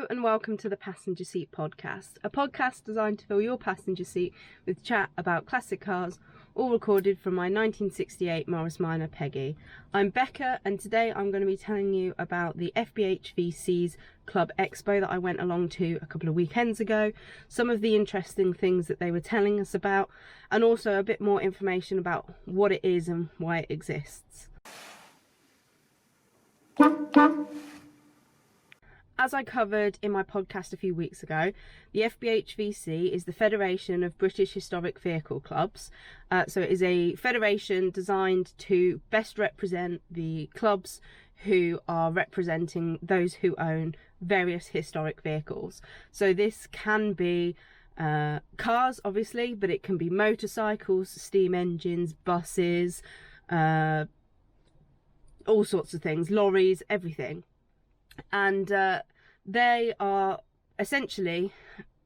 Hello and welcome to the Passenger Seat Podcast, a podcast designed to fill your passenger seat with chat about classic cars, all recorded from my 1968 Morris Minor Peggy. I'm Becca and today I'm going to be telling you about the FBHVC's Club Expo that I went along to a couple of weekends ago, some of the interesting things that they were telling us about, and also a bit more information about what it is and why it exists. As I covered in my podcast a few weeks ago, the FBHVC is the Federation of British Historic Vehicle Clubs. So it is a federation designed to best represent the clubs who are representing those who own various historic vehicles. So this can be cars, obviously, but it can be motorcycles, steam engines, buses, all sorts of things, lorries, everything. And they are essentially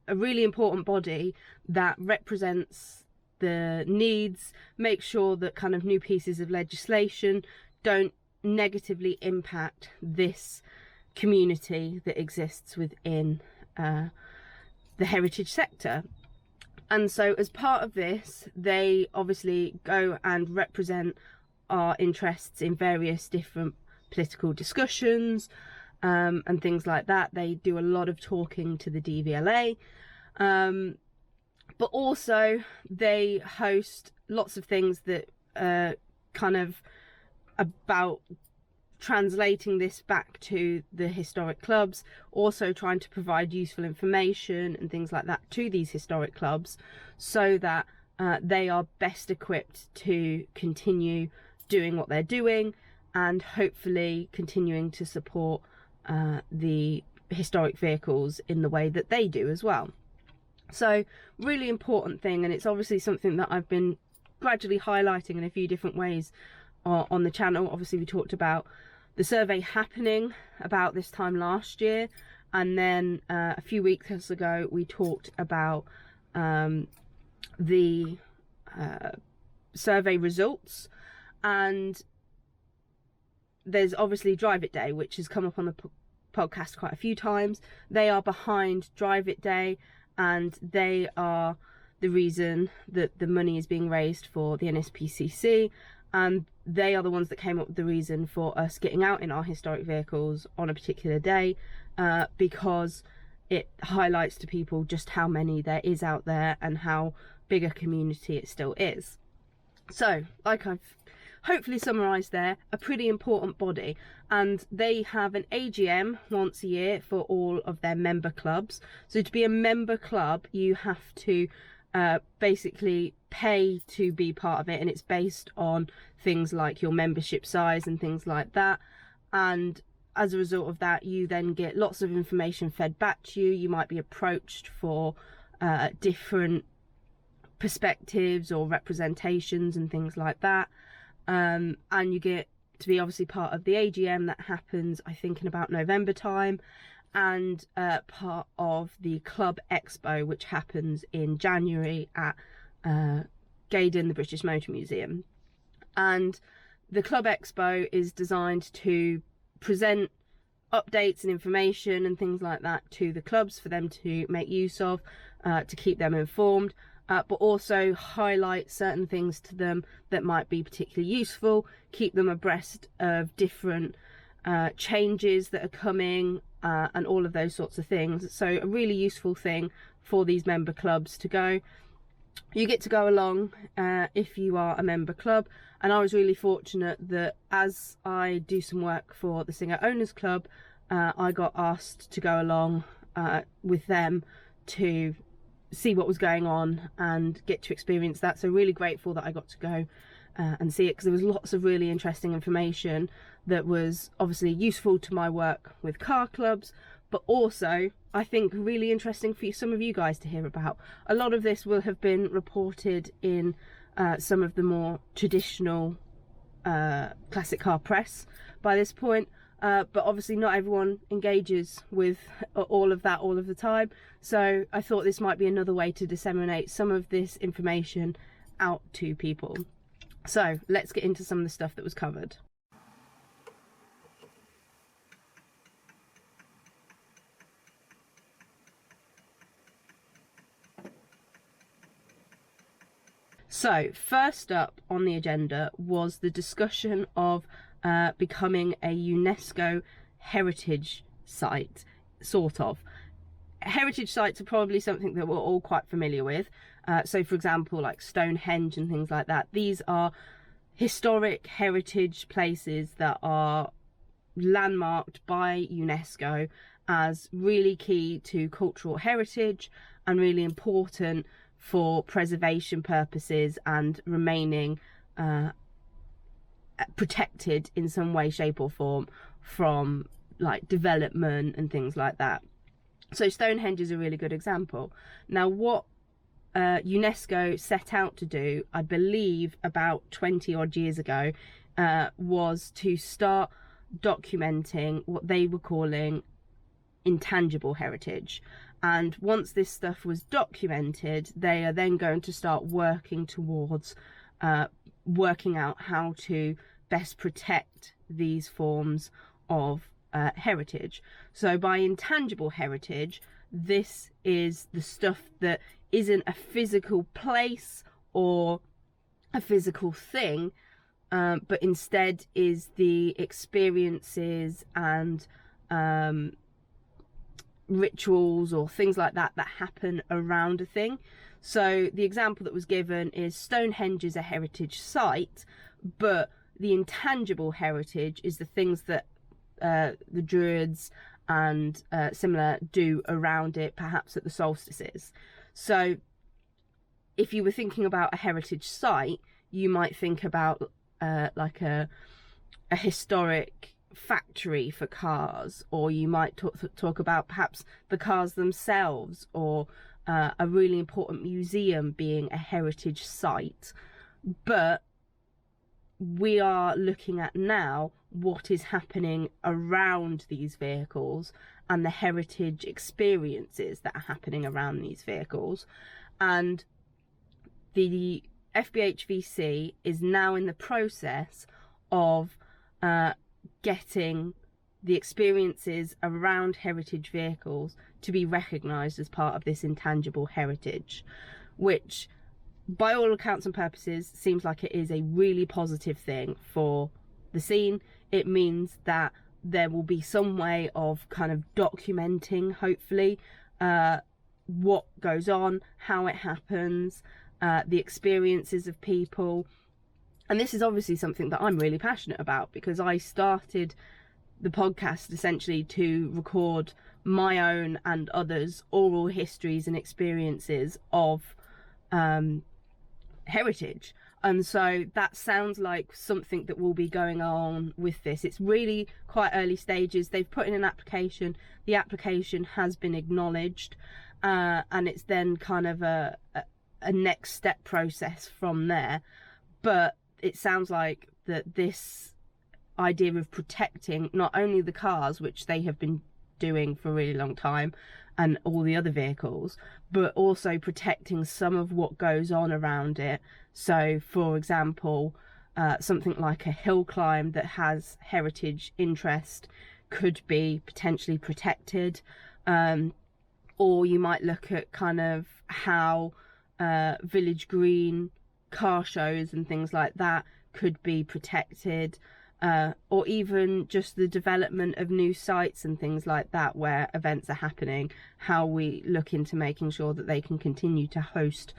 a really important body that represents the needs, make sure that kind of new pieces of legislation don't negatively impact this community that exists within the heritage sector. And so as part of this, they obviously go and represent our interests in various different political discussions, and things like that. They do a lot of talking to the DVLA, but also they host lots of things that kind of about translating this back to the historic clubs, also trying to provide useful information and things like that to these historic clubs so that they are best equipped to continue doing what they're doing and hopefully continuing to support the historic vehicles in the way that they do as well. So really important thing, and it's obviously something that I've been gradually highlighting in a few different ways on the channel. Obviously we talked about the survey happening about this time last year, and then a few weeks ago we talked about the survey results, and there's obviously Drive It Day, which has come up on the podcast quite a few times. They are behind Drive It Day, and they are the reason that the money is being raised for the NSPCC, and they are the ones that came up with the reason for us getting out in our historic vehicles on a particular day, because it highlights to people just how many there is out there and how big a community it still is. So, like I've hopefully summarised there, a pretty important body, and they have an AGM once a year for all of their member clubs. So to be a member club you have to basically pay to be part of it, and it's based on things like your membership size and things like that, and as a result of that you then get lots of information fed back to you. You might be approached for different perspectives or representations and things like that. And you get to be obviously part of the AGM that happens I think in about November time, and part of the Club Expo, which happens in January at Gaydon, the British Motor Museum. And the Club Expo is designed to present updates and information and things like that to the clubs for them to make use of, to keep them informed, but also highlight certain things to them that might be particularly useful, keep them abreast of different changes that are coming, and all of those sorts of things. So a really useful thing for these member clubs to go. You get to go along if you are a member club, and I was really fortunate that as I do some work for the Singer Owners Club, I got asked to go along with them to see what was going on and get to experience that. So really grateful that I got to go and see it, because there was lots of really interesting information that was obviously useful to my work with car clubs, but also I think really interesting for some of you guys to hear about. A lot of this will have been reported in some of the more traditional classic car press by this point, but obviously not everyone engages with all of that all of the time, so I thought this might be another way to disseminate some of this information out to people. So let's get into some of the stuff that was covered. So first up on the agenda was the discussion of becoming a UNESCO heritage site, sort of. Heritage sites are probably something that we're all quite familiar with. So for example, like Stonehenge and things like that. These are historic heritage places that are landmarked by UNESCO as really key to cultural heritage and really important for preservation purposes and remaining protected in some way, shape or form from like development and things like that. So Stonehenge is a really good example. Now what UNESCO set out to do, I believe about 20 odd years ago, was to start documenting what they were calling intangible heritage. And once this stuff was documented, they are then going to start working towards working out how to best protect these forms of heritage. So by intangible heritage, this is the stuff that isn't a physical place or a physical thing, but instead is the experiences and rituals or things like that that happen around a thing. So the example that was given is Stonehenge is a heritage site, but the intangible heritage is the things that the Druids and similar do around it, perhaps at the solstices. So if you were thinking about a heritage site, you might think about like a historic factory for cars, or you might talk about perhaps the cars themselves, or a really important museum being a heritage site. But we are looking at now what is happening around these vehicles and the heritage experiences that are happening around these vehicles. And the FBHVC is now in the process of getting the experiences around heritage vehicles to be recognised as part of this intangible heritage, which by all accounts and purposes seems like it is a really positive thing for the scene. It means that there will be some way of kind of documenting, hopefully, what goes on, how it happens, the experiences of people. And this is obviously something that I'm really passionate about, because I started the podcast essentially to record my own and others' oral histories and experiences of heritage. And so that sounds like something that will be going on with this. It's really quite early stages. They've put in an application. The application has been acknowledged, and it's then kind of a next step process from there. But it sounds like that this idea of protecting not only the cars, which they have been doing for a really long time, and all the other vehicles, but also protecting some of what goes on around it. So for example, something like a hill climb that has heritage interest could be potentially protected, or you might look at kind of how village green car shows and things like that could be protected, or even just the development of new sites and things like that where events are happening, how we look into making sure that they can continue to host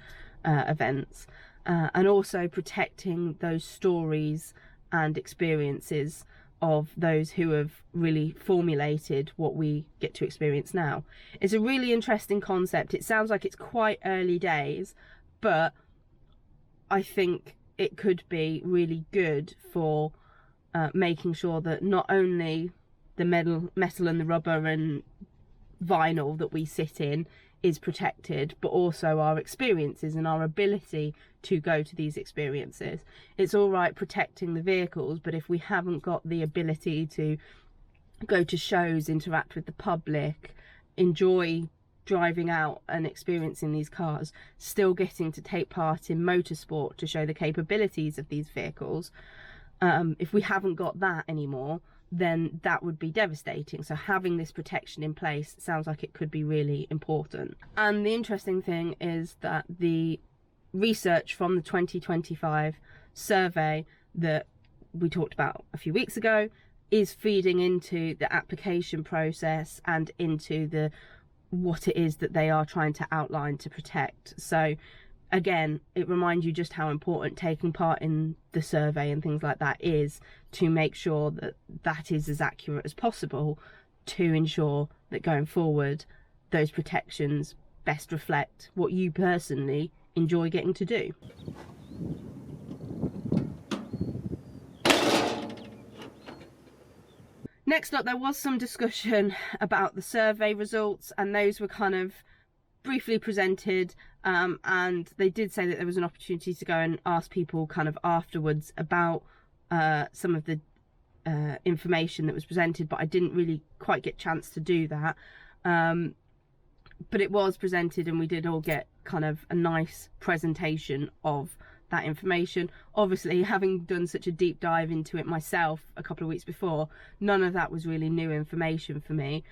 events, and also protecting those stories and experiences of those who have really formulated what we get to experience now. It's a really interesting concept. It sounds like it's quite early days, but I think it could be really good for making sure that not only the metal and the rubber and vinyl that we sit in is protected, but also our experiences and our ability to go to these experiences. It's all right protecting the vehicles, but if we haven't got the ability to go to shows, interact with the public, enjoy driving out and experiencing these cars, still getting to take part in motorsport to show the capabilities of these vehicles, if we haven't got that anymore, then that would be devastating. So having this protection in place sounds like it could be really important. And the interesting thing is that the research from the 2025 survey that we talked about a few weeks ago is feeding into the application process and into what it is that they are trying to outline to protect. So again, it reminds you just how important taking part in the survey and things like that is, to make sure that that is as accurate as possible, to ensure that going forward those protections best reflect what you personally enjoy getting to do. Next up, there was some discussion about the survey results, and those were kind of briefly presented, and they did say that there was an opportunity to go and ask people kind of afterwards about some of the information that was presented, but I didn't really quite get a chance to do that. But it was presented, and we did all get kind of a nice presentation of that information. Obviously, having done such a deep dive into it myself a couple of weeks before, none of that was really new information for me,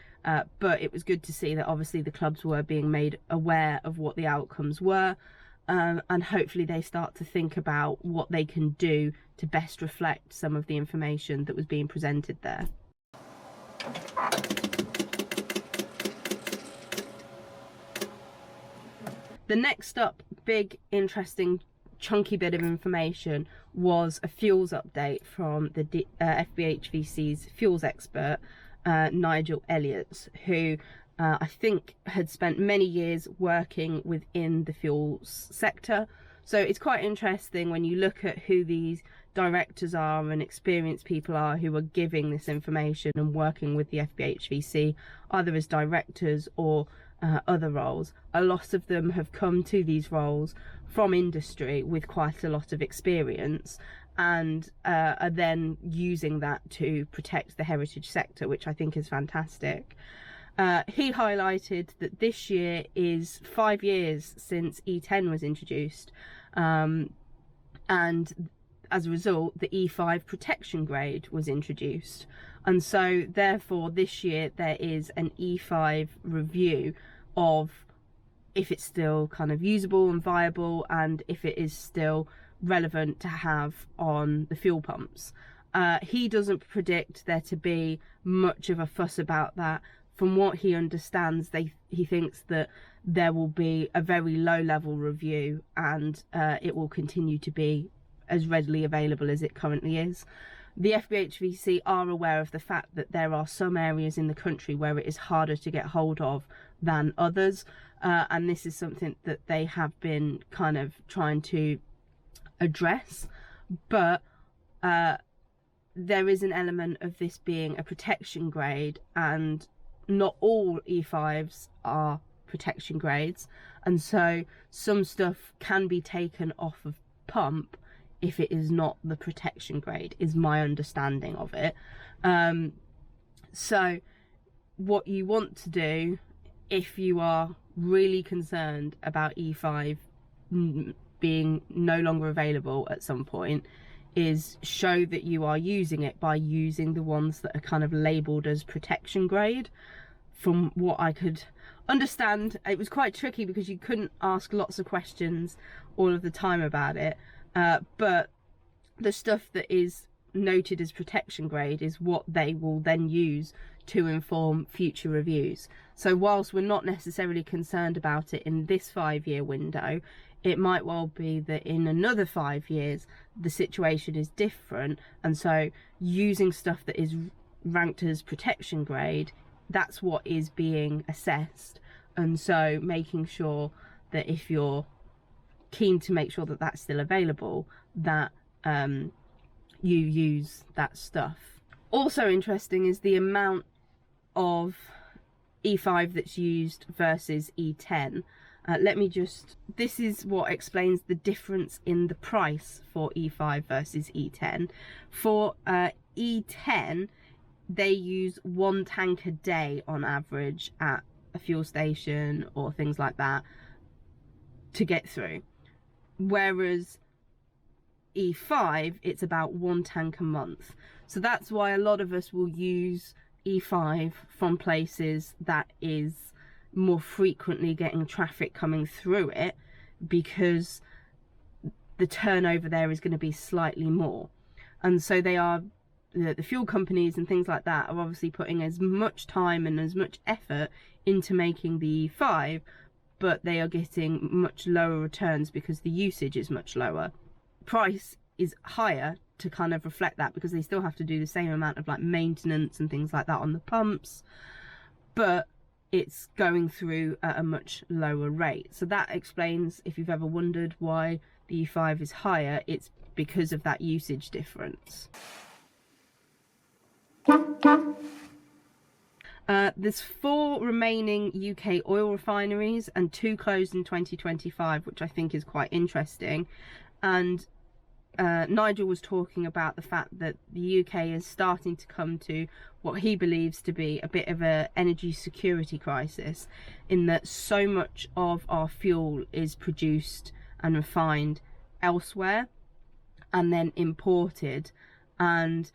but it was good to see that obviously the clubs were being made aware of what the outcomes were, and hopefully they start to think about what they can do to best reflect some of the information that was being presented there. The next up big, interesting, chunky bit of information was a fuels update from the FBHVC's fuels expert, Nigel Elliott, who I think had spent many years working within the fuels sector. So it's quite interesting when you look at who these directors are and experienced people are who are giving this information and working with the FBHVC, either as directors or other roles. A lot of them have come to these roles from industry with quite a lot of experience, and are then using that to protect the heritage sector, which I think is fantastic. He highlighted that this year is 5 years since E10 was introduced, and as a result the E5 protection grade was introduced, and so therefore this year there is an E5 review of if it's still kind of usable and viable, and if it is still relevant to have on the fuel pumps. He doesn't predict there to be much of a fuss about that. From what he understands, he thinks that there will be a very low level review, and it will continue to be as readily available as it currently is. The FBHVC are aware of the fact that there are some areas in the country where it is harder to get hold of than others, and this is something that they have been kind of trying to address, but there is an element of this being a protection grade, and not all E5s are protection grades, and so some stuff can be taken off of pump if it is not the protection grade, is my understanding of it. So what you want to do, if you are really concerned about E5 being no longer available at some point, is show that you are using it by using the ones that are kind of labelled as protection grade. From what I could understand, it was quite tricky because you couldn't ask lots of questions all of the time about it, but the stuff that is noted as protection grade is what they will then use to inform future reviews. So whilst we're not necessarily concerned about it in this 5-year window, it might well be that in another 5 years the situation is different, and so using stuff that is ranked as protection grade, that's what is being assessed. And so making sure that if you're keen to make sure that that's still available, that you use that stuff. Also interesting is the amount of E5 that's used versus E10. This is what explains the difference in the price for E5 versus E10. For E10, they use 1 tank a day on average at a fuel station or things like that to get through, whereas E5, it's about 1 tank a month. So that's why a lot of us will use E5 from places that is more frequently getting traffic coming through it, because the turnover there is going to be slightly more. And so the fuel companies and things like that are obviously putting as much time and as much effort into making the E5, but they are getting much lower returns because the usage is much lower. Price is higher to kind of reflect that, because they still have to do the same amount of like maintenance and things like that on the pumps, but it's going through at a much lower rate. So that explains, if you've ever wondered why the E5 is higher, it's because of that usage difference. There's 4 remaining UK oil refineries and 2 closed in 2025, which I think is quite interesting. And Nigel was talking about the fact that the UK is starting to come to what he believes to be a bit of an energy security crisis, in that so much of our fuel is produced and refined elsewhere and then imported, and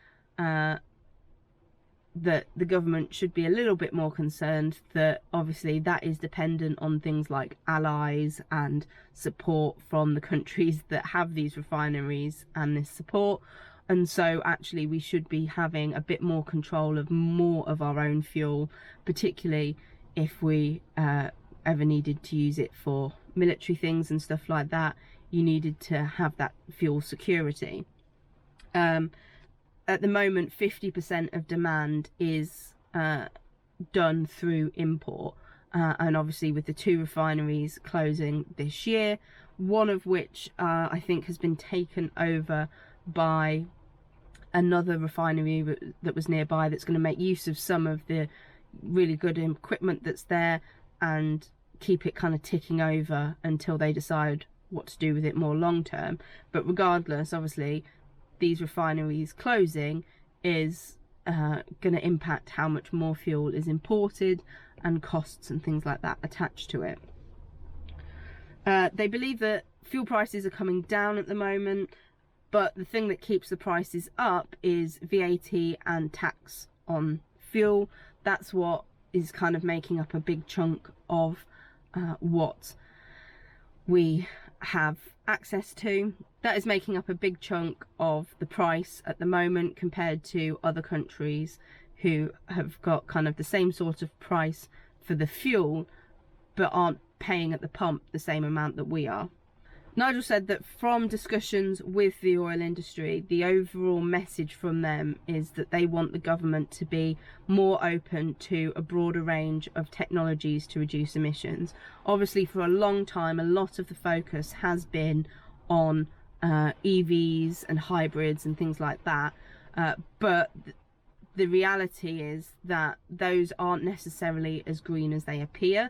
that the government should be a little bit more concerned that obviously that is dependent on things like allies and support from the countries that have these refineries and this support. And so actually we should be having a bit more control of more of our own fuel, particularly if we ever needed to use it for military things and stuff like that. You needed to have that fuel security. At the moment, 50% of demand is done through import, and obviously with the 2 refineries closing this year, one of which I think has been taken over by another refinery that was nearby, that's going to make use of some of the really good equipment that's there and keep it kind of ticking over until they decide what to do with it more long term. But regardless, obviously these refineries closing is going to impact how much more fuel is imported and costs and things like that attached to it. They believe that fuel prices are coming down at the moment, but the thing that keeps the prices up is VAT and tax on fuel. That's what is kind of making up a big chunk of what we have access to. That is making up a big chunk of the price at the moment, compared to other countries who have got kind of the same sort of price for the fuel but aren't paying at the pump the same amount that we are. Nigel said that from discussions with the oil industry, the overall message from them is that they want the government to be more open to a broader range of technologies to reduce emissions. Obviously, for a long time, a lot of the focus has been on EVs and hybrids and things like that, but the reality is that those aren't necessarily as green as they appear.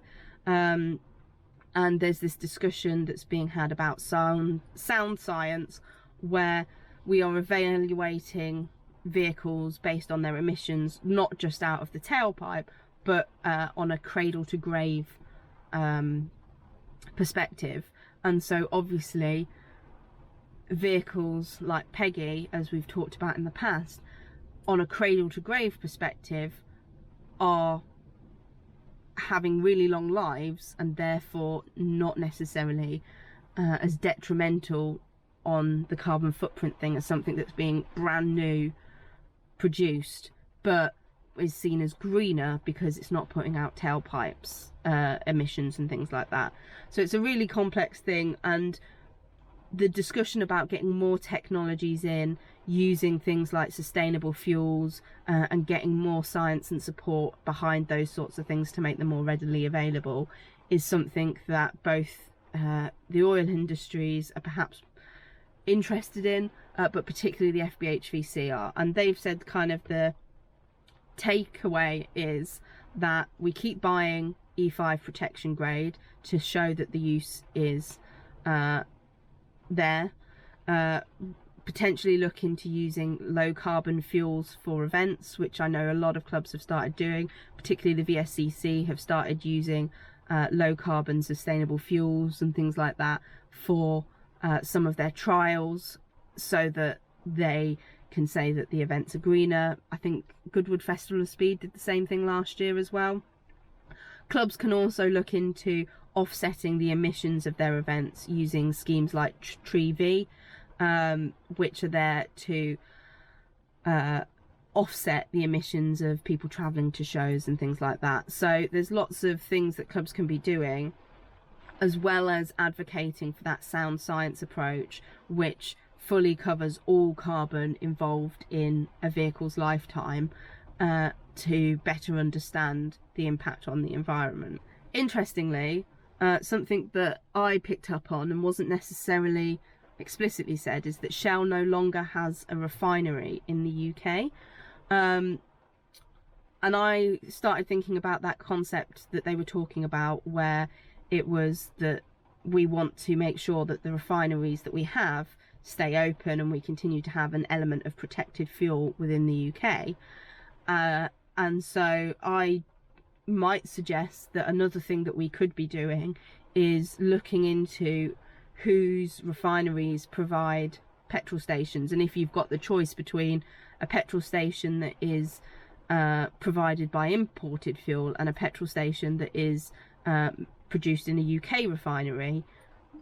And there's this discussion that's being had about sound science, where we are evaluating vehicles based on their emissions, not just out of the tailpipe, but on a cradle to grave perspective. And so obviously vehicles like Peggy, as we've talked about in the past, on a cradle to grave perspective, are having really long lives and therefore not necessarily as detrimental on the carbon footprint thing as something that's being brand new produced, but is seen as greener because it's not putting out tailpipes emissions and things like that. So it's a really complex thing, and the discussion about getting more technologies in, using things like sustainable fuels and getting more science and support behind those sorts of things to make them more readily available, is something that both the oil industries are perhaps interested in, but particularly the FBHVC are. And they've said kind of the takeaway is that we keep buying E5 protection grade to show that the use is there. Potentially look into using low carbon fuels for events, which I know a lot of clubs have started doing. Particularly the VSCC have started using low carbon sustainable fuels and things like that for some of their trials, so that they can say that the events are greener. I think Goodwood Festival of Speed did the same thing last year as well. Clubs can also look into offsetting the emissions of their events using schemes like Tree-V, which are there to offset the emissions of people travelling to shows and things like that. So there's lots of things that clubs can be doing, as well as advocating for that sound science approach, which fully covers all carbon involved in a vehicle's lifetime, to better understand the impact on the environment. Interestingly, something that I picked up on and wasn't necessarily explicitly said is that Shell no longer has a refinery in the UK. And I started thinking about that concept that they were talking about, where it was that we want to make sure that the refineries that we have stay open and we continue to have an element of protected fuel within the UK. And so I might suggest that another thing that we could be doing is looking into whose refineries provide petrol stations, and if you've got the choice between a petrol station that is provided by imported fuel and a petrol station that is produced in a UK refinery,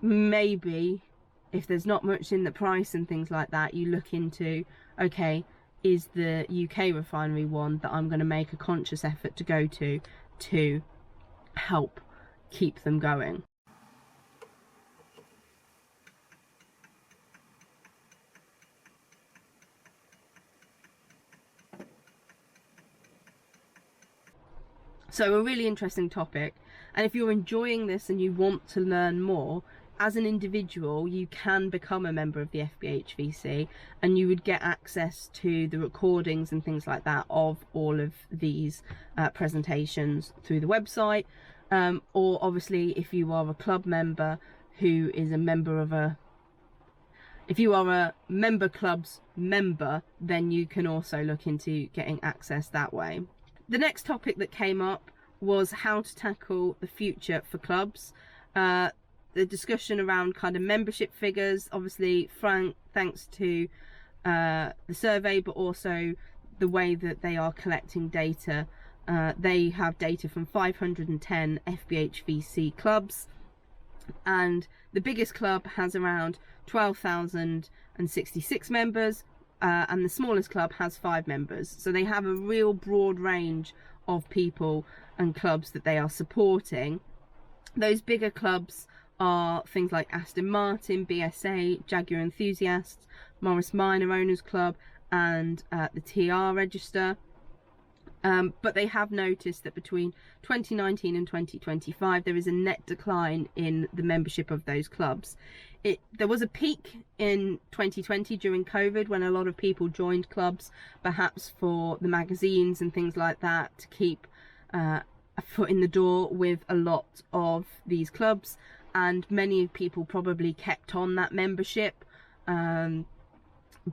maybe if there's not much in the price and things like that, you look into, okay, is the UK refinery one that I'm going to make a conscious effort to go to help keep them going. So a really interesting topic, and if you're enjoying this and you want to learn more, as an individual you can become a member of the FBHVC, and you would get access to the recordings and things like that of all of these presentations through the website, or obviously if you are a club member who is a member of if you are a member club's member, then you can also look into getting access that way. The next topic that came up was how to tackle the future for clubs. The discussion around kind of membership figures, obviously thanks to the survey, but also the way that they are collecting data. They have data from 510 FBHVC clubs, and the biggest club has around 12,066 members, and the smallest club has 5 members. So they have a real broad range of people and clubs that they are supporting. Those bigger clubs are things like Aston Martin, BSA, Jaguar Enthusiasts, Morris Minor Owners Club, and the TR Register. But they have noticed that between 2019 and 2025 there is a net decline in the membership of those clubs. There was a peak in 2020 during COVID when a lot of people joined clubs, perhaps for the magazines and things like that, to keep a foot in the door with a lot of these clubs, and many people probably kept on that membership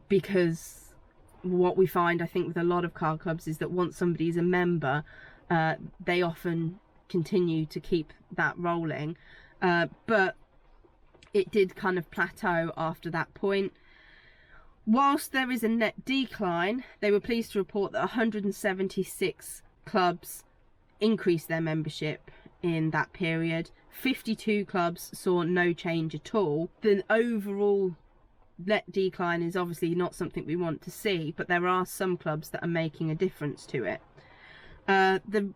because what we find, I think, with a lot of car clubs is that once somebody is a member, they often continue to keep that rolling, but it did kind of plateau after that point. Whilst there is a net decline, they were pleased to report that 176 clubs increased their membership in that period. 52 clubs saw no change at all. The overall net decline is obviously not something we want to see, but there are some clubs that are making a difference to it. The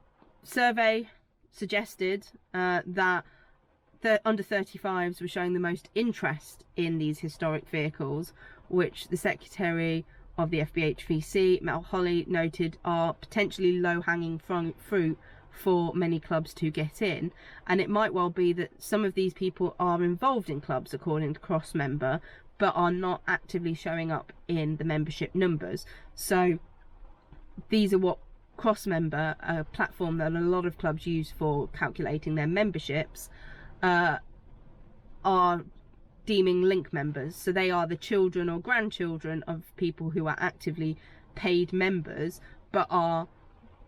survey suggested that the under 35s were showing the most interest in these historic vehicles, which the Secretary of the FBHVC, Mel Holly, noted are potentially low-hanging fruit for many clubs to get in. And it might well be that some of these people are involved in clubs according to Crossmember, but are not actively showing up in the membership numbers. So these are what Crossmember, a platform that a lot of clubs use for calculating their memberships, are deeming link members. So they are the children or grandchildren of people who are actively paid members, but are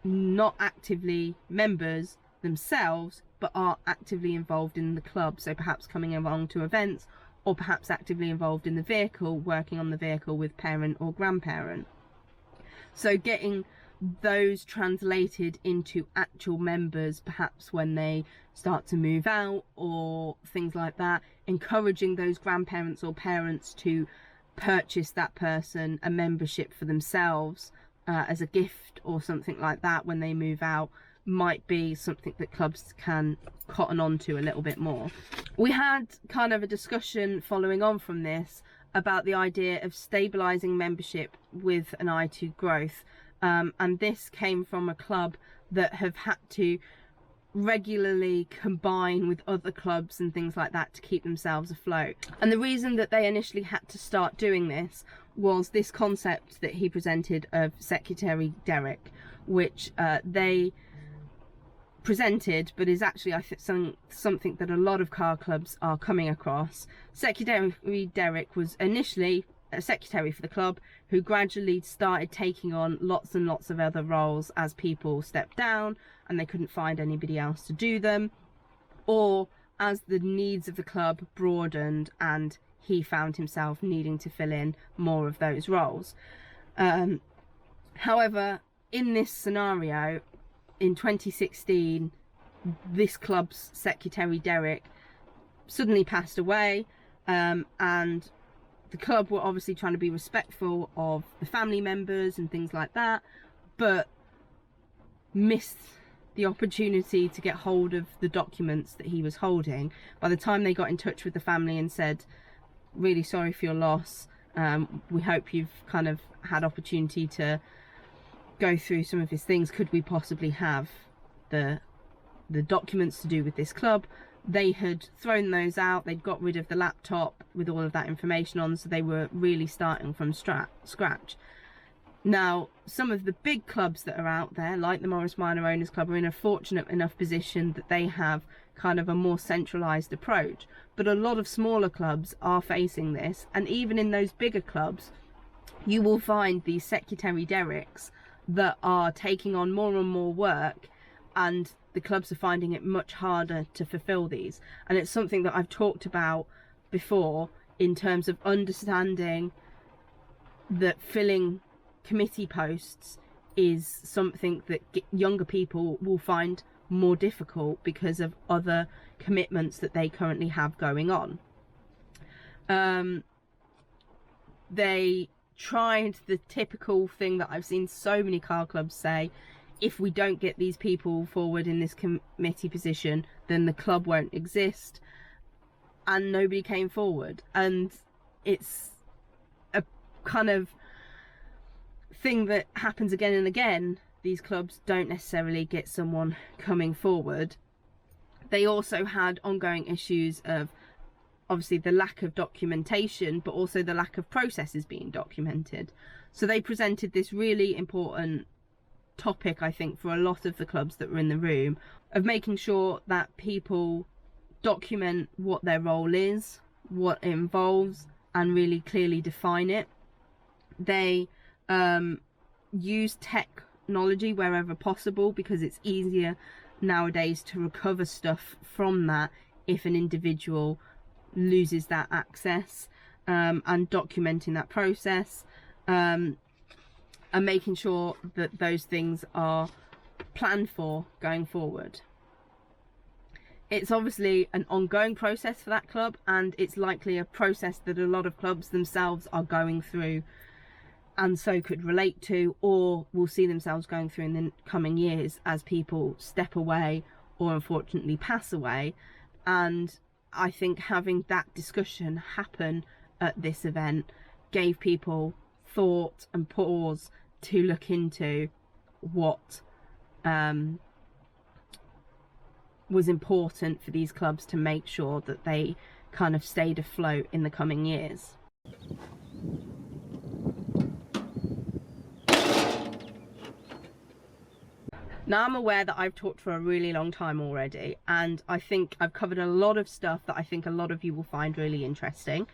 not actively members themselves, but are actively involved in the club. So perhaps coming along to events, or perhaps actively involved in the vehicle, working on the vehicle with parent or grandparent. So getting those translated into actual members, perhaps when they start to move out or things like that, encouraging those grandparents or parents to purchase that person a membership for themselves as a gift or something like that when they move out, might be something that clubs can cotton on to a little bit more. We had kind of a discussion following on from this about the idea of stabilising membership with an eye to growth, and this came from a club that have had to regularly combine with other clubs and things like that to keep themselves afloat. And the reason that they initially had to start doing this was this concept that he presented of Secretary Derrick, which they presented, but is actually, I think, something that a lot of car clubs are coming across. Secretary Derrick was initially a secretary for the club who gradually started taking on lots and lots of other roles as people stepped down and they couldn't find anybody else to do them, or as the needs of the club broadened and he found himself needing to fill in more of those roles. However, in this scenario, in 2016, this club's Secretary Derrick suddenly passed away, and the club were obviously trying to be respectful of the family members and things like that, but missed the opportunity to get hold of the documents that he was holding. By the time they got in touch with the family and said, really sorry for your loss, we hope you've kind of had opportunity to go through some of his things, could we possibly have the documents to do with this club? They had thrown those out, they'd got rid of the laptop with all of that information on, so they were really starting from scratch. Now, some of the big clubs that are out there, like the Morris Minor Owners Club, are in a fortunate enough position that they have kind of a more centralised approach, but a lot of smaller clubs are facing this, and even in those bigger clubs you will find these Secretary Derricks that are taking on more and more work, and the clubs are finding it much harder to fulfill these. And it's something that I've talked about before in terms of understanding that filling committee posts is something that younger people will find more difficult because of other commitments that they currently have going on. They tried the typical thing that I've seen so many car clubs say: if we don't get these people forward in this committee position, then the club won't exist, and nobody came forward. And it's a kind of thing that happens again and again. These clubs don't necessarily get someone coming forward. They also had ongoing issues of obviously the lack of documentation, but also the lack of processes being documented. So they presented this really important topic, I think, for a lot of the clubs that were in the room, of making sure that people document what their role is, what it involves, and really clearly define it. They use technology wherever possible, because it's easier nowadays to recover stuff from that if an individual loses that access, and documenting that process, and making sure that those things are planned for going forward. It's obviously an ongoing process for that club, and it's likely a process that a lot of clubs themselves are going through and so could relate to, or will see themselves going through in the coming years as people step away or unfortunately pass away. And I think having that discussion happen at this event gave people thought and pause to look into what was important for these clubs to make sure that they kind of stayed afloat in the coming years. Now, I'm aware that I've talked for a really long time already, and I think I've covered a lot of stuff that I think a lot of you will find really interesting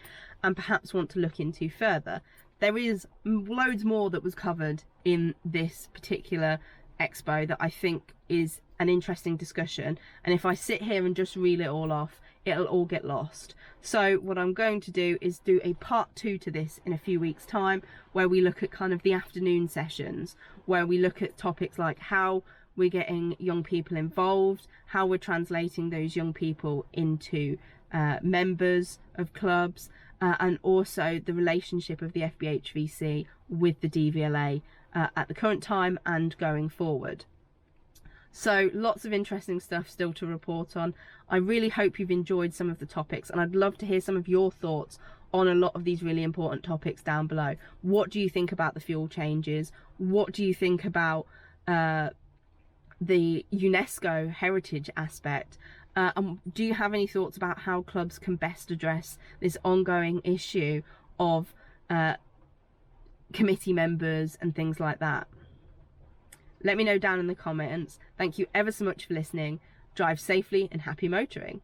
and perhaps want to look into further. There is loads more that was covered in this particular Expo that I think is an interesting discussion, and if I sit here and just reel it all off, it'll all get lost. So what I'm going to do is do a part 2 to this in a few weeks time, where we look at kind of the afternoon sessions, where we look at topics like how we're getting young people involved, how we're translating those young people into members of clubs, and also the relationship of the FBHVC with the DVLA at the current time and going forward. So lots of interesting stuff still to report on. I really hope you've enjoyed some of the topics, and I'd love to hear some of your thoughts on a lot of these really important topics down below. What do you think about the fuel changes? What do you think about the UNESCO heritage aspect? And do you have any thoughts about how clubs can best address this ongoing issue of committee members and things like that? Let me know down in the comments. Thank you ever so much for listening. Drive safely and happy motoring.